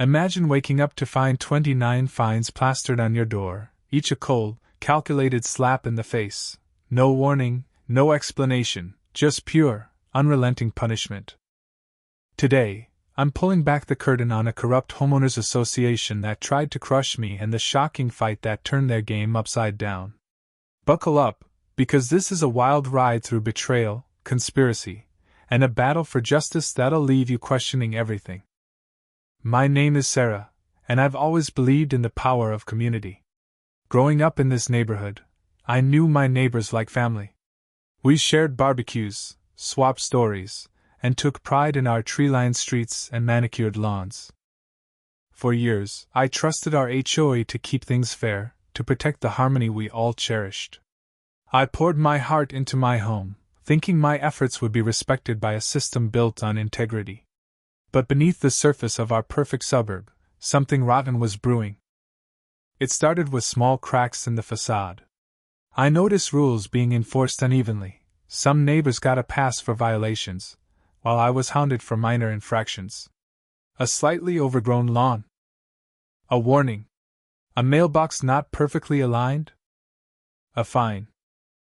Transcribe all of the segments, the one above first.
Imagine waking up to find 29 fines plastered on your door, each a cold, calculated slap in the face. No warning, no explanation, just pure, unrelenting punishment. Today, I'm pulling back the curtain on a corrupt homeowners association that tried to crush me and the shocking fight that turned their game upside down. Buckle up, because this is a wild ride through betrayal, conspiracy, and a battle for justice that'll leave you questioning everything. My name is Sarah, and I've always believed in the power of community. Growing up in this neighborhood, I knew my neighbors like family. We shared barbecues, swapped stories, and took pride in our tree-lined streets and manicured lawns. For years, I trusted our HOA to keep things fair, to protect the harmony we all cherished. I poured my heart into my home, thinking my efforts would be respected by a system built on integrity. But beneath the surface of our perfect suburb, something rotten was brewing. It started with small cracks in the facade. I noticed rules being enforced unevenly. Some neighbors got a pass for violations, while I was hounded for minor infractions. A slightly overgrown lawn. A warning. A mailbox not perfectly aligned. A fine.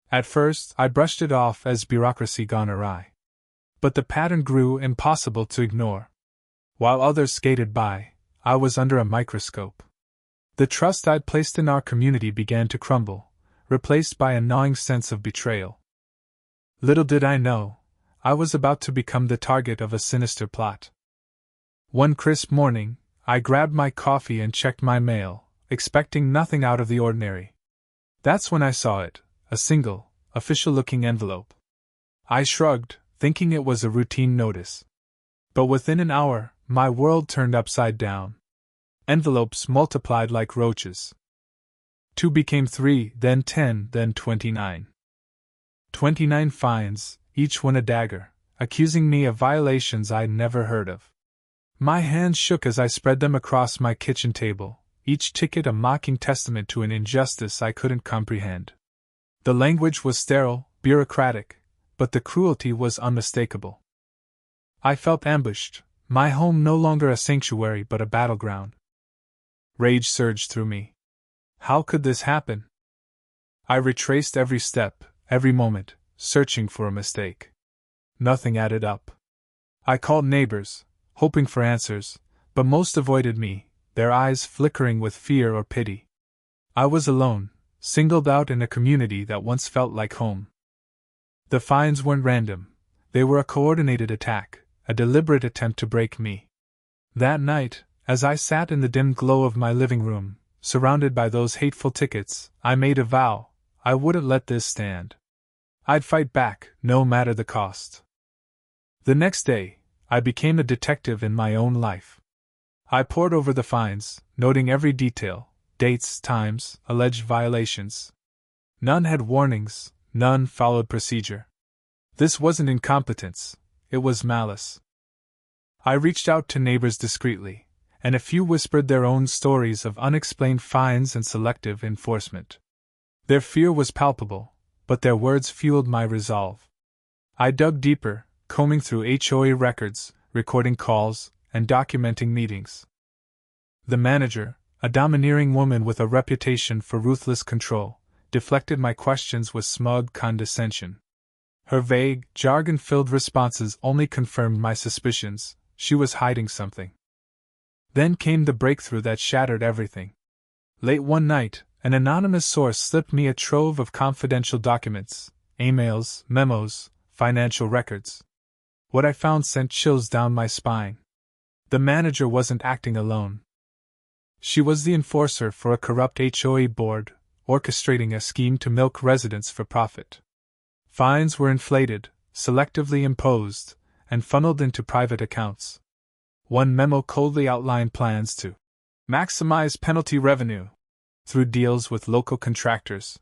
At first, I brushed it off as bureaucracy gone awry. But the pattern grew impossible to ignore. While others skated by, I was under a microscope. The trust I'd placed in our community began to crumble, replaced by a gnawing sense of betrayal. Little did I know, I was about to become the target of a sinister plot. One crisp morning, I grabbed my coffee and checked my mail, expecting nothing out of the ordinary. That's when I saw it, a single, official-looking envelope. I shrugged, thinking it was a routine notice. But within an hour, my world turned upside down. Envelopes multiplied like roaches. 2 became 3, then 10, then 29. 29 fines, each one a dagger, accusing me of violations I'd never heard of. My hands shook as I spread them across my kitchen table, each ticket a mocking testament to an injustice I couldn't comprehend. The language was sterile, bureaucratic, but the cruelty was unmistakable. I felt ambushed, my home no longer a sanctuary but a battleground. Rage surged through me. How could this happen? I retraced every step, every moment, searching for a mistake. Nothing added up. I called neighbors, hoping for answers, but most avoided me, their eyes flickering with fear or pity. I was alone, singled out in a community that once felt like home. The fines weren't random, they were a coordinated attack, a deliberate attempt to break me. That night, as I sat in the dim glow of my living room, surrounded by those hateful tickets, I made a vow: I wouldn't let this stand. I'd fight back, no matter the cost. The next day, I became a detective in my own life. I pored over the fines, noting every detail, dates, times, alleged violations. None had warnings, none followed procedure. This wasn't incompetence, it was malice. I reached out to neighbors discreetly, and a few whispered their own stories of unexplained fines and selective enforcement. Their fear was palpable, but their words fueled my resolve. I dug deeper, combing through HOA records, recording calls, and documenting meetings. The manager, a domineering woman with a reputation for ruthless control, deflected my questions with smug condescension. Her vague, jargon-filled responses only confirmed my suspicions: she was hiding something. Then came the breakthrough that shattered everything. Late one night, an anonymous source slipped me a trove of confidential documents, emails, memos, financial records. What I found sent chills down my spine. The manager wasn't acting alone. She was the enforcer for a corrupt HOA board, orchestrating a scheme to milk residents for profit. Fines were inflated, selectively imposed, and funneled into private accounts. One memo coldly outlined plans to maximize penalty revenue through deals with local contractors.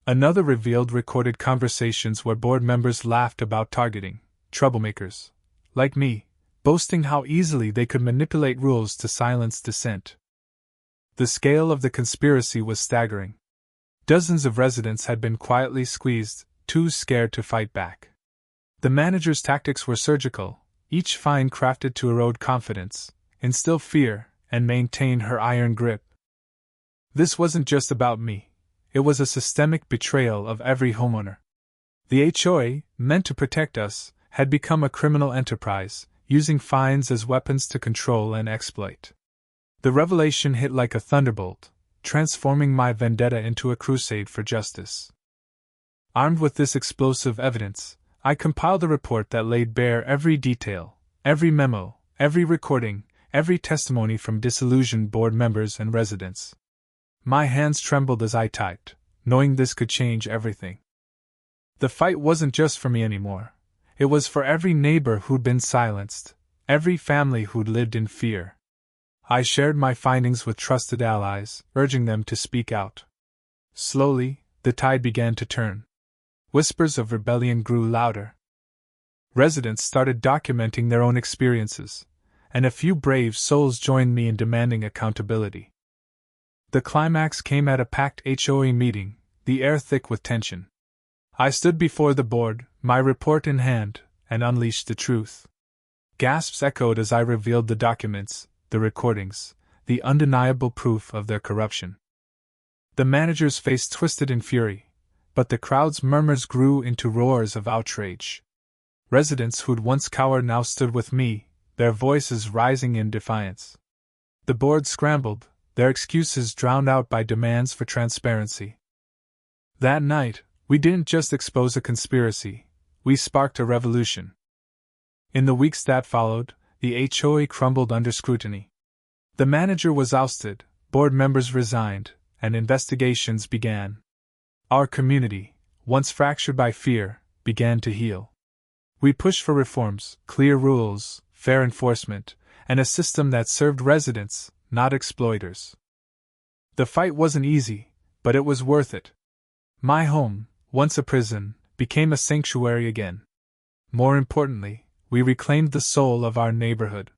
Another revealed recorded conversations where board members laughed about targeting troublemakers, like me, boasting how easily they could manipulate rules to silence dissent. The scale of the conspiracy was staggering. Dozens of residents had been quietly squeezed, too scared to fight back. The manager's tactics were surgical, each fine crafted to erode confidence, instill fear, and maintain her iron grip. This wasn't just about me. It was a systemic betrayal of every homeowner. The HOA, meant to protect us, had become a criminal enterprise, using fines as weapons to control and exploit. The revelation hit like a thunderbolt, transforming my vendetta into a crusade for justice. Armed with this explosive evidence, I compiled a report that laid bare every detail, every memo, every recording, every testimony from disillusioned board members and residents. My hands trembled as I typed, knowing this could change everything. The fight wasn't just for me anymore. It was for every neighbor who'd been silenced, every family who'd lived in fear. I shared my findings with trusted allies, urging them to speak out. Slowly, the tide began to turn. Whispers of rebellion grew louder. Residents started documenting their own experiences, and a few brave souls joined me in demanding accountability. The climax came at a packed HOA meeting, the air thick with tension. I stood before the board, my report in hand, and unleashed the truth. Gasps echoed as I revealed the documents, the recordings, the undeniable proof of their corruption. The manager's face twisted in fury, but the crowd's murmurs grew into roars of outrage. Residents who'd once cowered now stood with me, their voices rising in defiance. The board scrambled, their excuses drowned out by demands for transparency. That night, we didn't just expose a conspiracy, we sparked a revolution. In the weeks that followed, the HOA crumbled under scrutiny. The manager was ousted, board members resigned, and investigations began. Our community, once fractured by fear, began to heal. We pushed for reforms, clear rules, fair enforcement, and a system that served residents, not exploiters. The fight wasn't easy, but it was worth it. My home, once a prison, became a sanctuary again. More importantly, we reclaimed the soul of our neighborhood.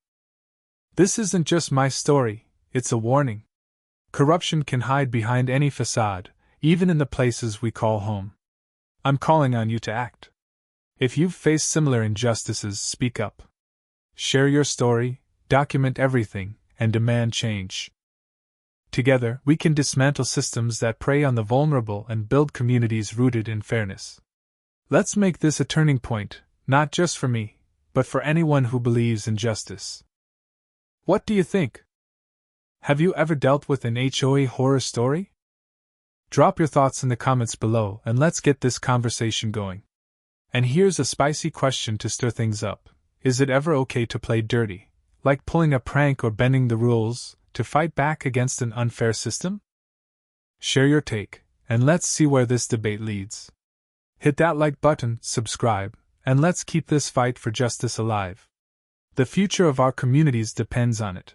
This isn't just my story, it's a warning. Corruption can hide behind any facade, even in the places we call home. I'm calling on you to act. If you've faced similar injustices, speak up. Share your story, document everything, and demand change. Together, we can dismantle systems that prey on the vulnerable and build communities rooted in fairness. Let's make this a turning point, not just for me, but for anyone who believes in justice. What do you think? Have you ever dealt with an HOA horror story? Drop your thoughts in the comments below and let's get this conversation going. And here's a spicy question to stir things up. Is it ever okay to play dirty, like pulling a prank or bending the rules, to fight back against an unfair system? Share your take, and let's see where this debate leads. Hit that like button, subscribe, and let's keep this fight for justice alive. The future of our communities depends on it.